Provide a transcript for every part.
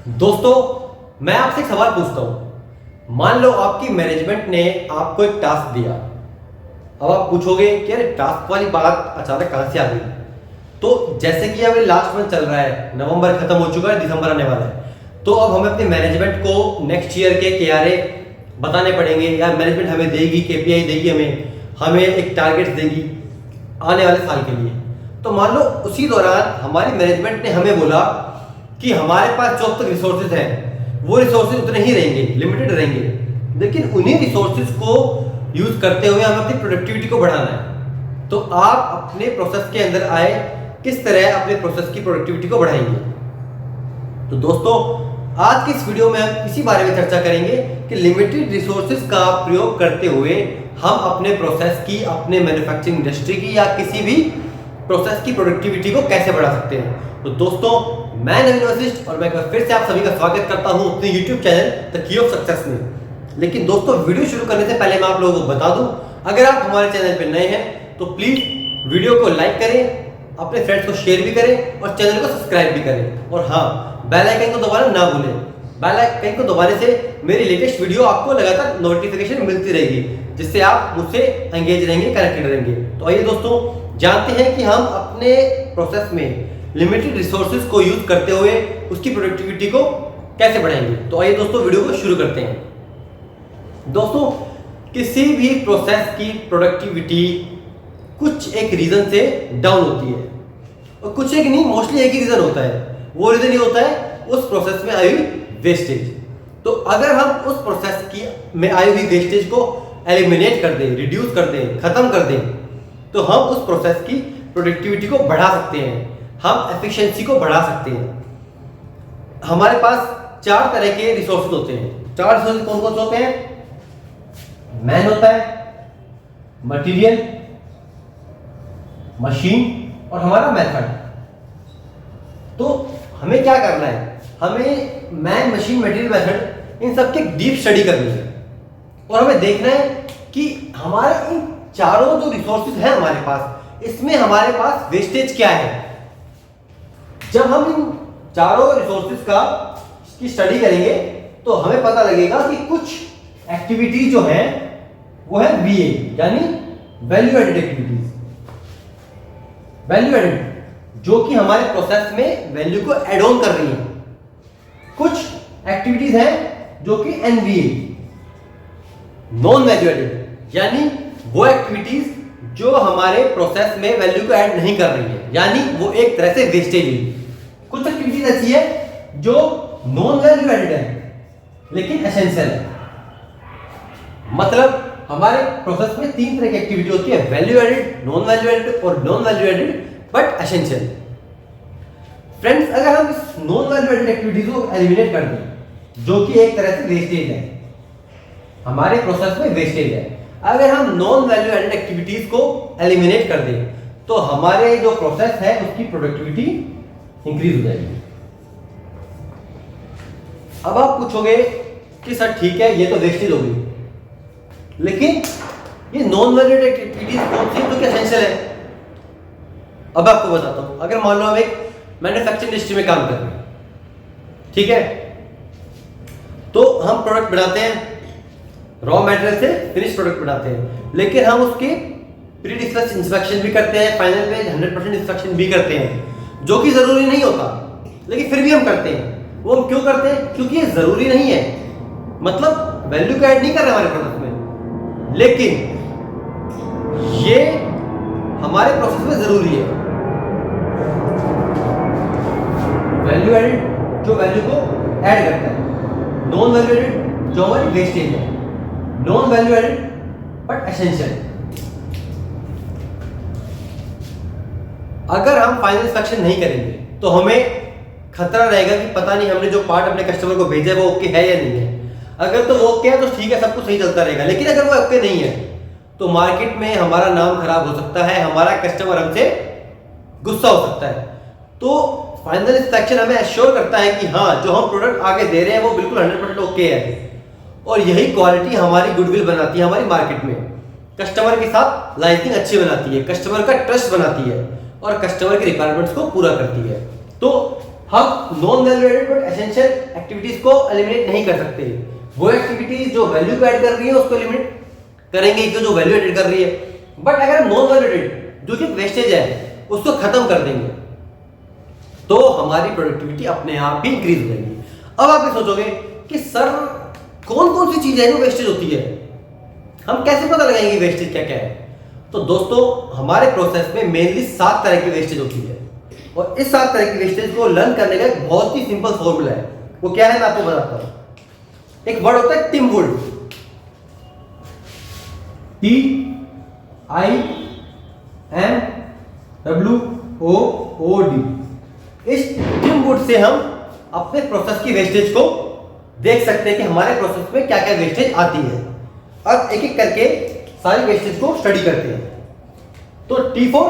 दोस्तों, मैं आपसे एक सवाल पूछता हूं। मान लो आपकी मैनेजमेंट ने आपको एक टास्क दिया। अब आप पूछोगे कि अरे टास्क वाली बात अचानक कहां से आ गई। तो जैसे कि अभी लास्ट मंथ चल रहा है, नवंबर खत्म हो चुका है, दिसंबर आने वाला है। तो अब हमें अपने मैनेजमेंट को नेक्स्ट ईयर के KRA बताने पड़ेंगे, या मैनेजमेंट हमें देगी, KPI देगी, हमें एक टारगेट देगी आने वाले साल के लिए। तो मान लो उसी दौरान हमारी मैनेजमेंट ने हमें बोला कि हमारे पास जो अब तक रिसोर्सेज हैं वो रिसोर्सेज उतने ही रहेंगे, लिमिटेड रहेंगे, लेकिन उन्हीं रिसोर्सेज को यूज करते हुए हमें अपनी प्रोडक्टिविटी को बढ़ाना है। तो आप अपने प्रोसेस के अंदर आए, किस तरह अपने प्रोसेस की प्रोडक्टिविटी को बढ़ाएंगे। तो दोस्तों, आज की इस वीडियो में हम इसी बारे में चर्चा करेंगे कि लिमिटेड रिसोर्सेज का प्रयोग करते हुए हम अपने प्रोसेस की, अपने मैन्युफैक्चरिंग इंडस्ट्री की या किसी भी प्रोसेस की प्रोडक्टिविटी को कैसे बढ़ा सकते हैं। तो दोस्तों, मैं नवीन वशिष्ठ और मैं फिर से आप सभी का स्वागत करता हूं अपने YouTube channel the key of success में। लेकिन दोस्तों, वीडियो शुरू करने से पहले मैं आप लोगों को बता दूं, अगर आप हमारे चैनल पर नए हैं तो प्लीज वीडियो को लाइक करें, अपने फ्रेंड्स को शेयर भी करें और चैनल को सब्सक्राइब भी करें। और हाँ, बेल आइकन को दबाना ना भूलें। बेल आइकन को दबाने से मेरी लेटेस्ट वीडियो आपको लगातार नोटिफिकेशन मिलती रहेगी, जिससे आप मुझसे एंगेज रहेंगे, कनेक्टेड रहेंगे। तो आइए दोस्तों, जानते हैं कि हम अपने प्रोसेस में लिमिटेड रिसोर्सेज को यूज करते हुए उसकी प्रोडक्टिविटी को कैसे बढ़ाएंगे। तो आइए दोस्तों, वीडियो को शुरू करते हैं। दोस्तों, किसी भी प्रोसेस की प्रोडक्टिविटी कुछ एक रीजन से डाउन होती है, और कुछ एक नहीं, मोस्टली एक ही रीजन होता है। वो रीजन ये होता है उस प्रोसेस में आई हुई वेस्टेज। तो अगर हम उस प्रोसेस की में आई हुई वेस्टेज को एलिमिनेट कर दें, रिड्यूस कर दें, खत्म कर दें, तो हम उस प्रोसेस की प्रोडक्टिविटी को बढ़ा सकते हैं, हम एफिशिएंसी को बढ़ा सकते हैं। हमारे पास 4 तरह के रिसोर्सेज होते हैं। 4 रिसोर्सेज कौन कौन से होते हैं? मैन होता है, मटेरियल, मशीन और हमारा मेथड। तो हमें क्या करना है? हमें मैन, मशीन, मटेरियल, मेथड, इन सब की डीप स्टडी करनी है और हमें देखना है कि हमारे इन चारों जो रिसोर्सेज हैं हमारे पास, इसमें हमारे पास वेस्टेज क्या है। जब हम इन चारों रिसोर्सेज की स्टडी करेंगे तो हमें पता लगेगा कि कुछ एक्टिविटीज जो है वो है VA, यानी value added activities. Value added जो कि हमारे प्रोसेस में वैल्यू को एड ऑन कर रही है। कुछ एक्टिविटीज हैं जो कि NVA, नॉन वैल्यू एडेड, यानी वो एक्टिविटीज जो हमारे प्रोसेस में वैल्यू को ऐड नहीं कर रही है, यानी वो एक तरह से वेस्टेज है। कुछ एक्टिविटीज ऐसी है जो नॉन वैल्यू एडेड है लेकिन एसेंशियल है। मतलब हमारे प्रोसेस में 3 तरह की एक्टिविटी होती है: value added, non value added और non value added but essential. Friends, अगर हम इस नॉन वैल्यू एडेड एक्टिविटीज को एलिमिनेट कर दें, जो कि एक तरह से वेस्टेज है, हमारे प्रोसेस में वेस्टेज है, अगर हम नॉन वैल्यू एडेड एक्टिविटीज को एलिमिनेट कर दें तो हमारे जो प्रोसेस है उसकी प्रोडक्टिविटी इंक्रीज हो जाएगी। अब आप पूछोगे कि सर ठीक है, ये तो वेस्टेज हो गई, लेकिन ये नॉन वैल्यू एडेड एक्टिविटीज कौन सी है जो कि एसेंशियल है? अब आपको बताता हूं। अगर मान लो हम एक मैन्युफैक्चरिंग इंडस्ट्री में काम कर रहे हैं, ठीक है, तो हम प्रोडक्ट बनाते हैं, रॉ मटेरियल से फिनिश प्रोडक्ट बनाते हैं, लेकिन हम उसकी प्री डिस्कस इंस्पेक्शन भी करते हैं, फाइनल पे 100% इंस्पेक्शन भी करते हैं, जो कि जरूरी नहीं होता, लेकिन फिर भी हम करते हैं। वो हम क्यों करते हैं? क्योंकि ये जरूरी नहीं है, मतलब वैल्यू को ऐड नहीं कर रहे हमारे प्रोसेस में, लेकिन ये हमारे प्रोसेस में जरूरी है। वैल्यू एडेड जो वैल्यू को ऐड करता है, नॉन वैल्यू एडेड जो हमारी वेस्टेज है, non value added but essential. अगर हम फाइनल इंस्पेक्शन नहीं करेंगे तो हमें खतरा रहेगा कि पता नहीं हमने जो पार्ट अपने कस्टमर को भेजा है वो ओके है या नहीं है। अगर तो वो ओके है तो ठीक है, सब कुछ सही चलता रहेगा, लेकिन अगर वो ओके नहीं है तो मार्केट में हमारा नाम खराब हो सकता है, हमारा कस्टमर हमसे गुस्सा हो सकता है। तो फाइनल इंस्पेक्शन हमें एश्योर करता है कि हाँ, जो हम प्रोडक्ट आगे दे रहे हैं वो बिल्कुल 100% ओके है, और यही क्वालिटी हमारी गुडविल बनाती है हमारी मार्केट में, कस्टमर के साथ लाइजिंग अच्छी बनाती है, कस्टमर का ट्रस्ट बनाती है और कस्टमर की रिक्वायरमेंट्स को पूरा करती है। तो हम non value added but essential activities को एलिमिनेट नहीं कर सकते। वो एक्टिविटीज जो वैल्यू को ऐड कर रही है उसको एलिमिनेट करेंगे, जो वैल्यू एडेड कर रही है। बट अगर नॉन वैल्यू एडेड जो कि वेस्टेज है उसको खत्म कर देंगे तो हमारी प्रोडक्टिविटी अपने आप ही इंक्रीज हो जाएगी। अब आप ये सोचोगे कि सर कौन कौन सी चीजें हैं जो वेस्टेज होती है, हम कैसे पता लगाएंगे वेस्टेज क्या क्या है? तो दोस्तों हमारे प्रोसेस में मेनली 7 तरह की वेस्टेज होती है और इस 7 तरह की वेस्टेज को लर्न करने का एक बहुत ही सिंपल फॉर्मूला है। वो क्या है मैं आपको बताता हूं। एक वर्ड होता है टिमवुड, TIMWOOD। इस टिमवुड से हम अपने प्रोसेस की वेस्टेज को देख सकते हैं कि हमारे प्रोसेस में क्या क्या वेस्टेज आती है। अब एक एक करके सारी वेस्टेज को स्टडी करते हैं। तो T फॉर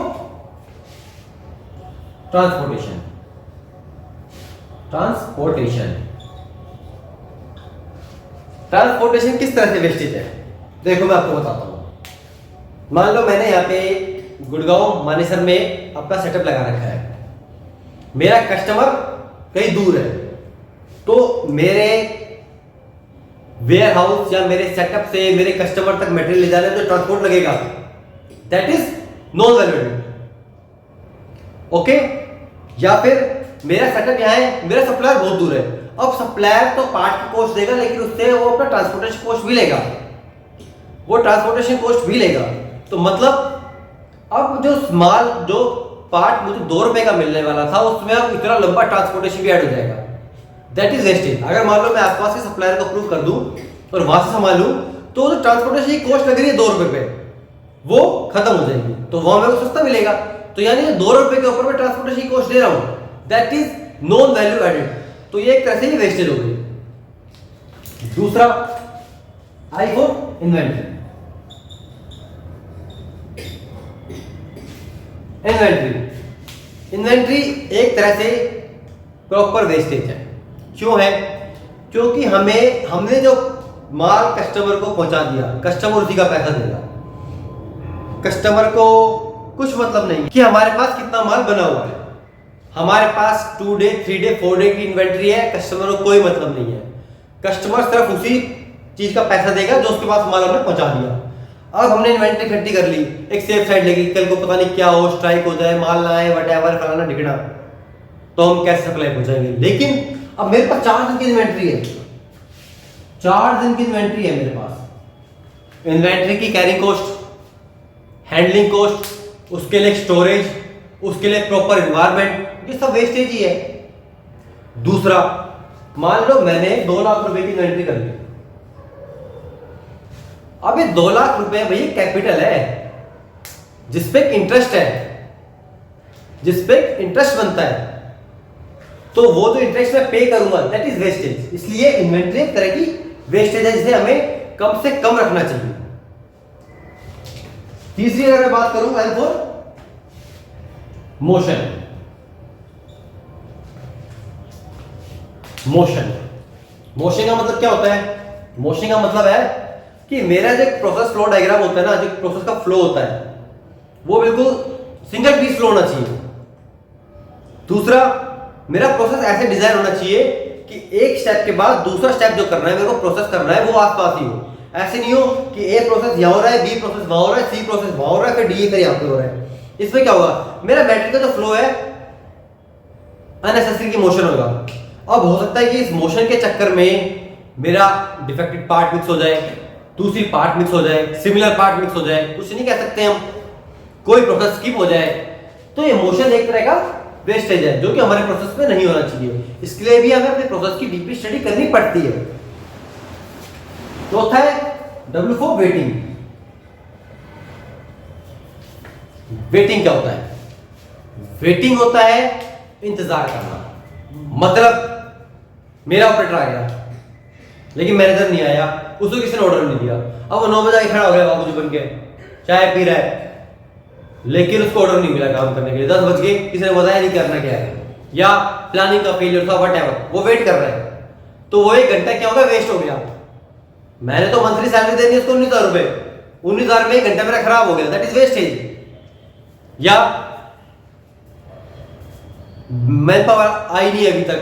ट्रांसपोर्टेशन। ट्रांसपोर्टेशन किस तरह से वेस्टेज है देखो मैं आपको बताता हूं। मान लो मैंने यहाँ पे गुड़गांव मानेसर में अपना सेटअप लगा रखा है, मेरा कस्टमर कहीं दूर है, तो मेरे वेयर हाउस या मेरे सेटअप से मेरे कस्टमर तक मटेरियल ले जाने तो ट्रांसपोर्ट लगेगा, that is non valuable. Okay, या फिर मेरा सेटअप यहाँ है, मेरा सप्लायर बहुत दूर है, अब सप्लायर तो पार्ट की कॉस्ट देगा लेकिन उससे वो अपना ट्रांसपोर्टेशन कॉस्ट भी लेगा, तो मतलब अब जो माल जो पार्ट मुझे 2 रुपए का मिलने वाला था उसमें अब इतना लंबा ट्रांसपोर्टेशन भी ऐड हो जाएगा, दैट इज वेस्टेज। अगर मान लो मैं आसपास के सप्लायर को अप्रूव कर दूं और वहां से संभालूं तो जो ट्रांसपोर्टेशन की कॉस्ट लग रही है 2 रुपए पे वो खत्म हो जाएगी, तो वहां मेरे को सस्ता मिलेगा। तो यानी 2 रुपए के ऊपर मैं ट्रांसपोर्टेशन की कॉस्ट दे रहा हूं, that is non value added. तो ये एक तरह से वेस्टेज हो गई। दूसरा आई फॉर इन्वेंट्री। इन्वेंट्री एक तरह से प्रॉपर वेस्टेज है। क्यों है? क्योंकि हमने जो माल कस्टमर को पहुंचा दिया, कस्टमर उसी का पैसा देगा, कस्टमर को कुछ मतलब नहीं कि हमारे पास कितना माल बना हुआ है। हमारे पास 2 डे 3 डे 4 डे की इन्वेंट्री है, कस्टमर को कोई मतलब नहीं है। कस्टमर सिर्फ उसी चीज का पैसा देगा जो उसके पास माल हमने पहुंचा दिया। अब हमने इन्वेंट्री इकट्ठी कर ली, एक सेफ साइड लगी, कल को पता नहीं क्या हो, स्ट्राइक हो जाए, माल ना आए, व्हाटएवर फलाना ढिकना, तो हम कैसे सप्लाई पहुंचाएंगे? लेकिन अब मेरे पास 4 दिन की इन्वेंट्री है, 4 दिन की इन्वेंट्री है मेरे पास। इन्वेंट्री की कैरिंग कॉस्ट, हैंडलिंग कॉस्ट, उसके लिए स्टोरेज, उसके लिए प्रॉपर एनवायरनमेंट, ये सब वेस्टेज ही है। दूसरा, मान लो मैंने 2 लाख रुपए की इन्वेंट्री कर ली। अब ये 2 लाख रुपए भैया कैपिटल है जिसपे इंटरेस्ट है, जिसपे इंटरेस्ट बनता है, तो वो जो इंटरेस्ट मैं पे करूंगा दैट इज वेस्टेज। इसलिए इन्वेंट्री एक तरह की वेस्टेज है जिसे हमें कम से कम रखना चाहिए। तीसरी अगर मैं बात करूं एल फॉर मोशन। मोशन का मतलब क्या होता है? मोशन का मतलब है कि मेरा जो प्रोसेस फ्लो डायग्राम होता है ना, जो प्रोसेस का फ्लो होता है वो बिल्कुल सिंगल पीस फ्लो होना चाहिए। दूसरा, मेरा प्रोसेस ऐसे डिजाइन होना चाहिए कि एक स्टेप के बाद दूसरा स्टेप जो करना है मेरे को प्रोसेस करना है वो आसपास ही हो। ऐसे नहीं हो कि ए प्रोसेस यहां हो रहा है, बी प्रोसेस वहां हो रहा है, सी प्रोसेस वहां हो रहा है, फिर डी यहां पे हो रहा है। इसमें क्या होगा? मेरा बैटरी का जो फ्लो है अननेसेसरी की मोशन होगा। अब हो सकता है कि इस मोशन के चक्कर में मेरा डिफेक्टेड पार्ट मिक्स हो जाए, दूसरी पार्ट मिक्स हो जाए, सिमिलर पार्ट मिक्स हो जाए, कुछ नहीं कह सकते हम, कोई प्रोसेस स्किप हो जाए। तो ये मोशन एक तरह का वेस्टेज है जो कि हमारे प्रोसेस में नहीं होना चाहिए। इसके लिए भी हमें अपने प्रोसेस की डीपली स्टडी करनी पड़ती है। चौथा है W फॉर वेटिंग। वेटिंग क्या होता है? वेटिंग होता है इंतजार करना। मतलब मेरा ऑपरेटर आ गया लेकिन मैनेजर नहीं आया, उसको किसी ने ऑर्डर नहीं दिया, अब वो 9 बजे खड़ा हो गया बाबूजी बन के चाय पी रहा है, लेकिन उसको ऑर्डर नहीं मिला काम करने के लिए। 10 बज गए, किसी ने बताया नहीं करना क्या है, या प्लानिंग का फेलियर था, व्हाटएवर, वो वेट कर रहा है, तो वो 1 घंटा क्या होगा? वेस्ट हो गया। मैंने तो मंथली सैलरी देनी है उसको 19,000 रुपए, 19,000 में 1 घंटा मेरा खराब हो गया, दैट इज वेस्टेज। या मैन पावर आई नहीं अभी तक,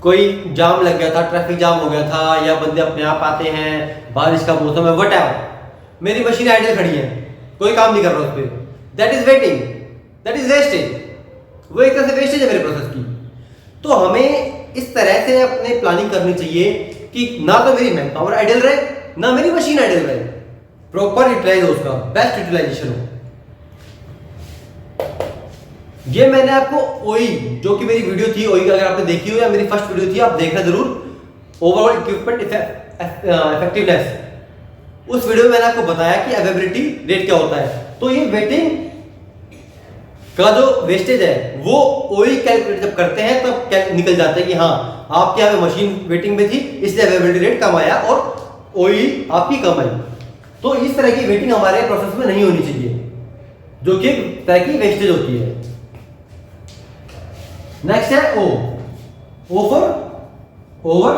कोई जाम लग गया था, ट्रैफिक जाम हो गया था, या बंदे अपने आप आते हैं, बारिश का मौसम है, व्हाटएवर, मेरी मशीन आइडल खड़ी है, कोई काम नहीं कर रहा उस पर, that is waiting, that is wastage, वो एक तरह से वेस्टेज है मेरे प्रोसेस की। तो हमें इस तरह से अपने प्लानिंग करनी चाहिए कि ना तो मेरी मैन पावर आइडल रहे, ना मेरी मशीन आइडल रहे, प्रॉपर यूटिलाइज हो, उसका बेस्ट यूटिलाइजेशन हो। ये मैंने आपको ओई, जो कि मेरी वीडियो थी ओई, अगर आपने देखी हो या मेरी फर्स्ट वीडियो थी, आप देखना जरूर, ओवरऑल इक्विपमेंट इफेक्टिवनेस, उस वीडियो में मैंने आपको बताया कि अवेलेबिलिटी रेट क्या होता है। तो ये वेटिंग का जो वेस्टेज है वो ओई कैलकुलेट जब करते हैं तब निकल जाता है कि हाँ आपके यहाँ पे मशीन वेटिंग में थी इसलिए अवेलेबिलिटी रेट कम आया और ओई आपकी कम आई। तो इस तरह की वेटिंग हमारे प्रोसेस में नहीं होनी चाहिए, जो कि तरह की वेस्टेज होती है। नेक्स्ट है O for over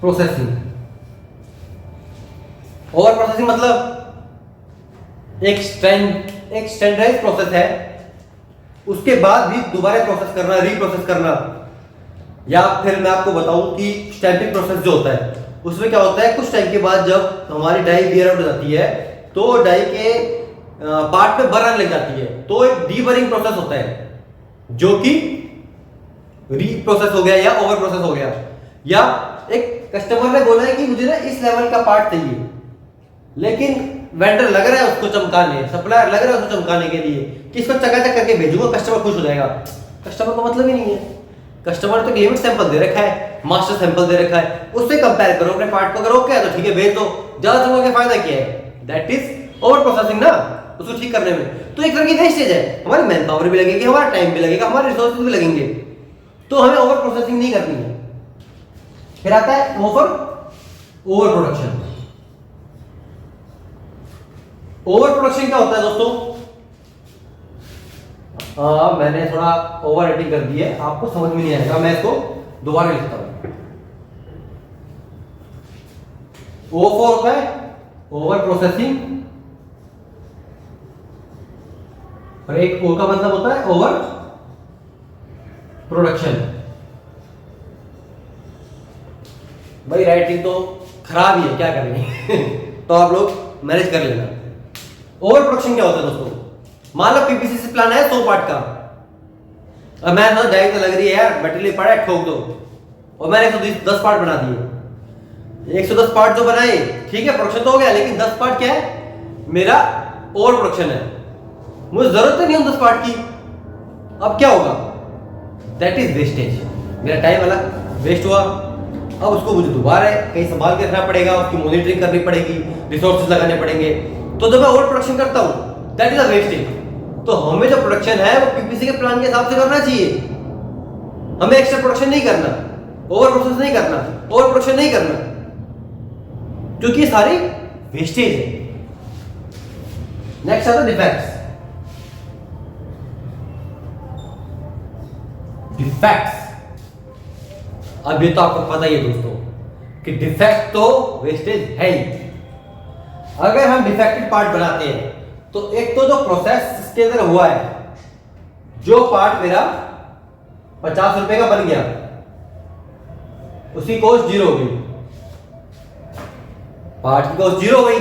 processing. Over processing मतलब एक स्टैंडर्डाइज प्रोसेस है, उसके बाद भी दोबारा प्रोसेस करना, रीप्रोसेस करना। या फिर मैं आपको बताऊं कि स्टैंपिंग प्रोसेस जो होता है उसमें क्या होता है, कुछ टाइम के बाद जब हमारी डाई वियर आउट हो जाती है तो डाई के पार्ट में बर आने लग जाती है, तो एक डीबरिंग प्रोसेस होता है जो कि रीप्रोसेस हो गया या ओवर प्रोसेस हो गया। या एक कस्टमर ने बोला है कि मुझे ना इस लेवल का पार्ट चाहिए, लेकिन वेंडर लग रहा है उसको चमकाने, सप्लायर लग रहा है उसको चमकाने के लिए कि इसको चकाचक करके भेजूंगा, कस्टमर खुश हो जाएगा। कस्टमर को मतलब ही नहीं है, कस्टमर ने तो लिमिट सैंपल दे रखा है, मास्टर सैंपल दे रखा है, उससे कंपेयर करो अपने पार्ट को, अगर ओके है तो ठीक है भेज दो, ज्यादा चमका के फायदा क्या है? दैट इज ओवर प्रोसेसिंग ना, उसको ठीक करने में। तो एक तरह की वेस्टेज है, हमारी मैन पावर भी लगेगी, हमारा टाइम भी लगेगा, हमारे रिसोर्सेज भी लगेंगे, तो हमें ओवर प्रोसेसिंग नहीं करनी है। फिर आता है ओवर प्रोडक्शन। ओवर प्रोडक्शन क्या होता है दोस्तों? मैंने थोड़ा ओवर एडिटिंग कर दी है, आपको समझ में नहीं आएगा, मैं इसको दोबारा लिखता हूं। ओ फॉर होता है ओवर प्रोसेसिंग, और एक ओ का मतलब होता है ओवर प्रोडक्शन। भाई राइटिंग तो खराब ही है, क्या करेंगे तो आप लोग मैनेज कर लेना। ओवर प्रोडक्शन क्या होता है दोस्तों? मान लो पीपीसी से प्लान है 100 पार्ट का, अब मैं ना डाई तो लग रही है यार, मटेरियल पड़ा है ठोक दो, और मैंने 110 पार्ट बना दिए। 110 पार्ट जो बनाए ठीक है, प्रोडक्शन तो हो गया, लेकिन 10 पार्ट क्या है, मेरा ओवर प्रोडक्शन है, मुझे जरूरत नहीं है 10 पार्ट की। अब क्या होगा? दैट इज वेस्टेज, मेरा टाइम अलग वेस्ट हुआ, अब उसको मुझे दोबारा कहीं संभाल के रखना पड़ेगा, उसकी मॉनिटरिंग करनी पड़ेगी, रिसोर्सेज लगाने पड़ेंगे। तो जब मैं ओवर प्रोडक्शन करता हूं दैट इज अ वेस्टेज। तो हमें जो प्रोडक्शन है वो पीपीसी के प्लान के हिसाब से करना चाहिए, हमें एक्स्ट्रा प्रोडक्शन नहीं करना, ओवर प्रोसेस नहीं करना, ओवर प्रोडक्शन नहीं करना, क्योंकि ये सारी वेस्टेज है। नेक्स्ट आता है डिफेक्ट्स। डिफेक्ट्स, अब ये तो आपको पता ही है दोस्तों कि डिफेक्ट तो वेस्टेज है ही। अगर हम डिफेक्टेड पार्ट बनाते हैं तो एक तो जो प्रोसेस के अंदर हुआ है, जो पार्ट मेरा 50 रुपए का बन गया, उसकी कॉस्ट 0 हो गई, पार्ट की कॉस्ट 0 हो गई।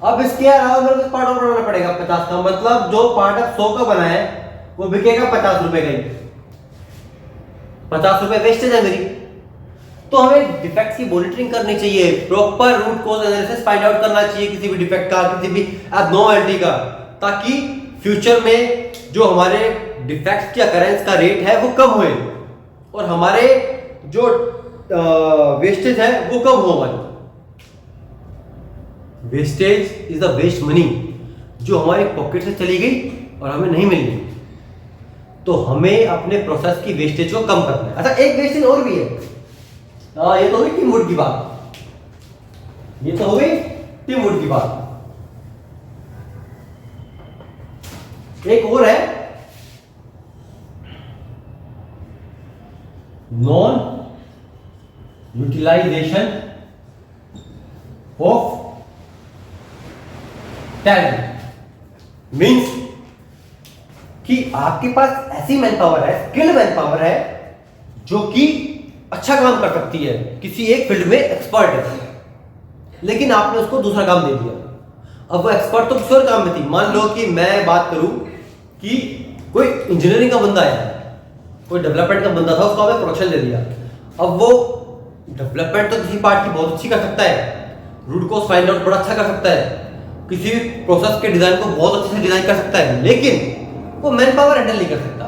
अब इसके अलावा मेरे को पार्ट और बनाना पड़ेगा 50 का, मतलब जो पार्ट अब 100 का बना है वो बिकेगा 50 रुपए का ही, 50 रुपए वेस्टेज है मेरी। तो हमें डिफेक्ट्स की मॉनिटरिंग करनी चाहिए, proper root cause analysis find out करना चाहिए किसी भी डिफेक्ट का, किसी भी एबनॉर्मलिटी का, ताकि फ्यूचर में जो हमारे डिफेक्ट्स की अकरेंस का रेट है वो कम होए और हमारे जो वेस्टेज है वो कम हो। हमारी wastage is the waste money, जो हमारे पॉकेट से चली गई और हमें नहीं मिली। तो हमें अपने प्रोसेस की वेस्टेज को कम करना है। अच्छा, एक वेस्टेज और भी है, ये तो हुई टीम वुड की बात, ये तो हुई टीम वुड की बात। एक और है non utilisation of talent. Means कि आपके पास ऐसी मैन पावर है, स्किल्ड मैन पावर है, जो कि अच्छा काम कर सकती है, किसी एक फील्ड में एक्सपर्ट है, लेकिन आपने उसको दूसरा काम दे दिया। अब वो एक्सपर्ट तो किसी और काम में थी। मान लो कि मैं बात करूं कि कोई इंजीनियरिंग का बंदा आया, कोई डेवलपमेंट का बंदा था, उसको आपने प्रोडक्शन दे दिया। अब वो डेवलपमेंट तो किसी पार्ट की बहुत अच्छी कर सकता है, रूट कॉज फाइंड आउट बड़ा अच्छा कर सकता है, किसी भी प्रोसेस के डिजाइन को बहुत अच्छे से डिजाइन कर सकता है, लेकिन वो मैन पावर हैंडल नहीं कर सकता।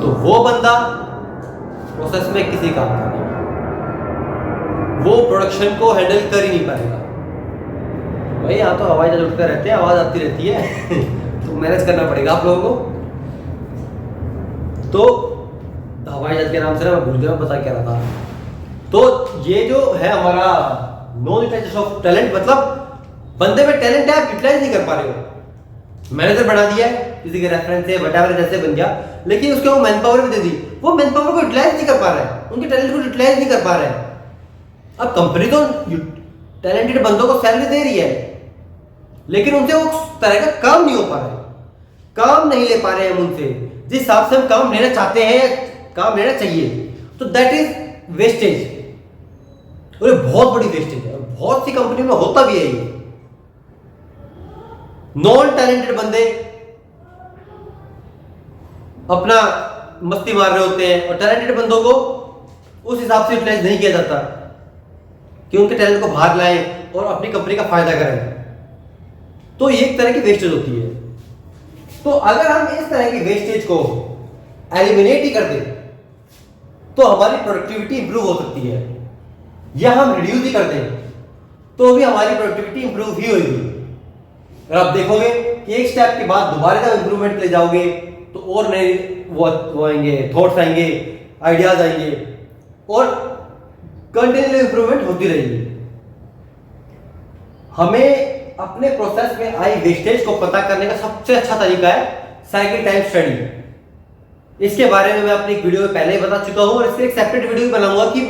तो वो बंदा प्रोसेस में किसी काम का नहीं, वो प्रोडक्शन को हैंडल कर ही नहीं पाएगा। भाई यहाँ तो आवाज उठते रहते हैं, आवाज आती रहती है तो मैनेज करना पड़ेगा आप लोगों को। तो हवाई जहाज के नाम से ना मैं भूल गया बता क्या रहा था। तो ये जो है हमारा नो यूटिलाइजेशन ऑफ टैलेंट, मतलब बंदे में टैलेंट है, आप यूटिलाइज नहीं कर पा रहे हो। मैनेजर बना दिया है, किसी के रेफरेंस से वटएवर जैसे बन गया, लेकिन उसके वो मैन पावर भी दे दी, वो मैन पावर को यूटिलाइज नहीं कर पा रहा है, उनके टैलेंट को यूटिलाइज नहीं कर पा रहा है। अब कंपनी तो टैलेंटेड बंदों को सैलरी दे रही है, लेकिन उनसे उस तरह का काम नहीं हो पा रहा है, काम नहीं ले पा रहे हैं हम उनसे जिस हिसाब से हम काम लेना चाहते हैं, काम लेना चाहिए। तो दैट इज वेस्टेज, और ये बहुत बड़ी वेस्टेज है, बहुत सी कंपनी में होता भी है ये। नॉन टैलेंटेड बंदे अपना मस्ती मार रहे होते हैं, और टैलेंटेड बंदों को उस हिसाब से यूटिलाइज नहीं किया जाता कि उनके टैलेंट को बाहर लाएं और अपनी कंपनी का फायदा करें। तो ये एक तरह की वेस्टेज होती है। तो अगर हम इस तरह की वेस्टेज को एलिमिनेट ही कर दें तो हमारी प्रोडक्टिविटी इंप्रूव हो सकती है, या हम रिड्यूस ही कर दें तो भी हमारी प्रोडक्टिविटी इंप्रूव ही होगी। और आप देखोगे कि एक स्टेप के बाद दोबारा जब इंप्रूवमेंट ले जाओगे तो और नए वो आएंगे, थॉट्स आएंगे, आइडियाज आएंगे, और कंटिन्यूअस इंप्रूवमेंट होती रहेगी। हमें अपने प्रोसेस में आई वेस्टेज को पता करने का सबसे अच्छा तरीका है साइकिल टाइम स्टडी। इसके बारे में मैं अपनी एक वीडियो में पहले ही बता चुका हूं, और इसके एक सेपरेट वीडियो भी बनाऊंगा कि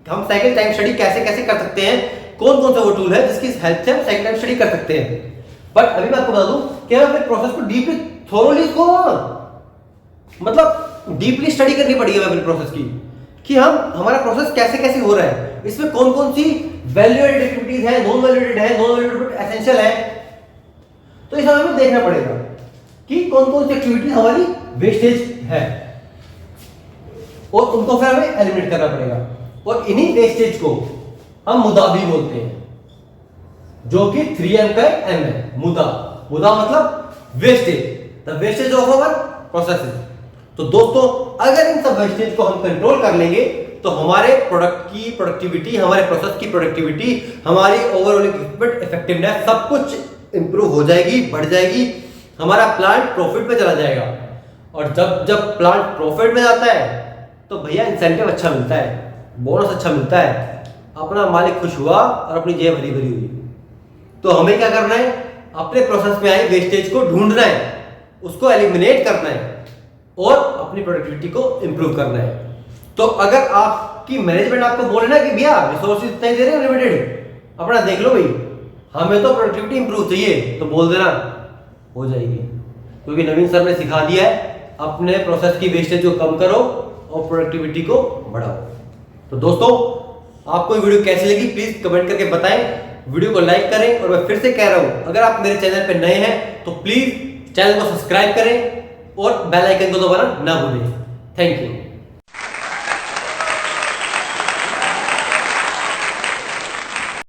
हम साइकिल टाइम स्टडी कैसे कैसे कर सकते हैं, कौन कौन सा वो टूल है जिसकी हेल्प से हम साइकिल टाइम स्टडी कर सकते हैं। बट अभी मैं आपको बता दूं कि हम अपने प्रोसेस को डीपली थोरोली इसको मतलब डीपली स्टडी करनी पड़ेगी अपने प्रोसेस की, कि हमारा प्रोसेस कैसे कैसे हो रहा है, इसमें कौन कौन सी वैल्यू एडेड एक्टिविटीज है, नॉन वैल्यू एडेड है, नॉन वैल्यू एडेड एसेंशियल है। तो इस हमें देखना पड़ेगा कि कौन कौन सी एक्टिविटी हमारी वेस्टेज है, और उनको फिर हमें एलिमिनेट करना पड़ेगा। और इन्हीं वेस्टेज को हम मुद्दा भी बोलते हैं, जो कि 3M का M है। मुद्दा मतलब wastage, the wastage of our processes. तो दोस्तों, अगर इन सब वेस्टेज को हम कंट्रोल कर लेंगे तो हमारे प्रोडक्ट की प्रोडक्टिविटी, हमारे प्रोसेस की प्रोडक्टिविटी, हमारी ओवरऑल इक्विपमेंट इफेक्टिवनेस सब कुछ इंप्रूव हो जाएगी, बढ़ जाएगी, हमारा प्लांट प्रॉफिट पे चला जाएगा। और जब जब प्लांट प्रॉफिट में जाता है तो भैया इंसेंटिव अच्छा मिलता है, बोनस अच्छा मिलता है, अपना मालिक खुश हुआ और अपनी जेब भरी भरी हुई। तो हमें क्या करना है, अपने प्रोसेस में आई वेस्टेज को ढूंढना है, उसको एलिमिनेट करना है, और अपनी प्रोडक्टिविटी को इंप्रूव करना है। तो अगर आपकी मैनेजमेंट आपको बोले ना कि भैया रिसोर्सेज इतने दे रहे हैं लिमिटेड, अपना देख लो भाई, हमें तो प्रोडक्टिविटी इंप्रूव चाहिए, तो बोल देना, हो जाएगी। क्योंकि नवीन सर ने सिखा दिया है, अपने प्रोसेस की वेस्टेज को कम करो और प्रोडक्टिविटी को बढ़ाओ। तो दोस्तों, आपको ये वीडियो कैसी लगी प्लीज कमेंट करके बताएं, वीडियो को लाइक करें, और मैं फिर से कह रहा हूं, अगर आप मेरे चैनल पर नए हैं तो प्लीज चैनल को सब्सक्राइब करें और बेल आइकन को दबाना ना भूलें। Thank you.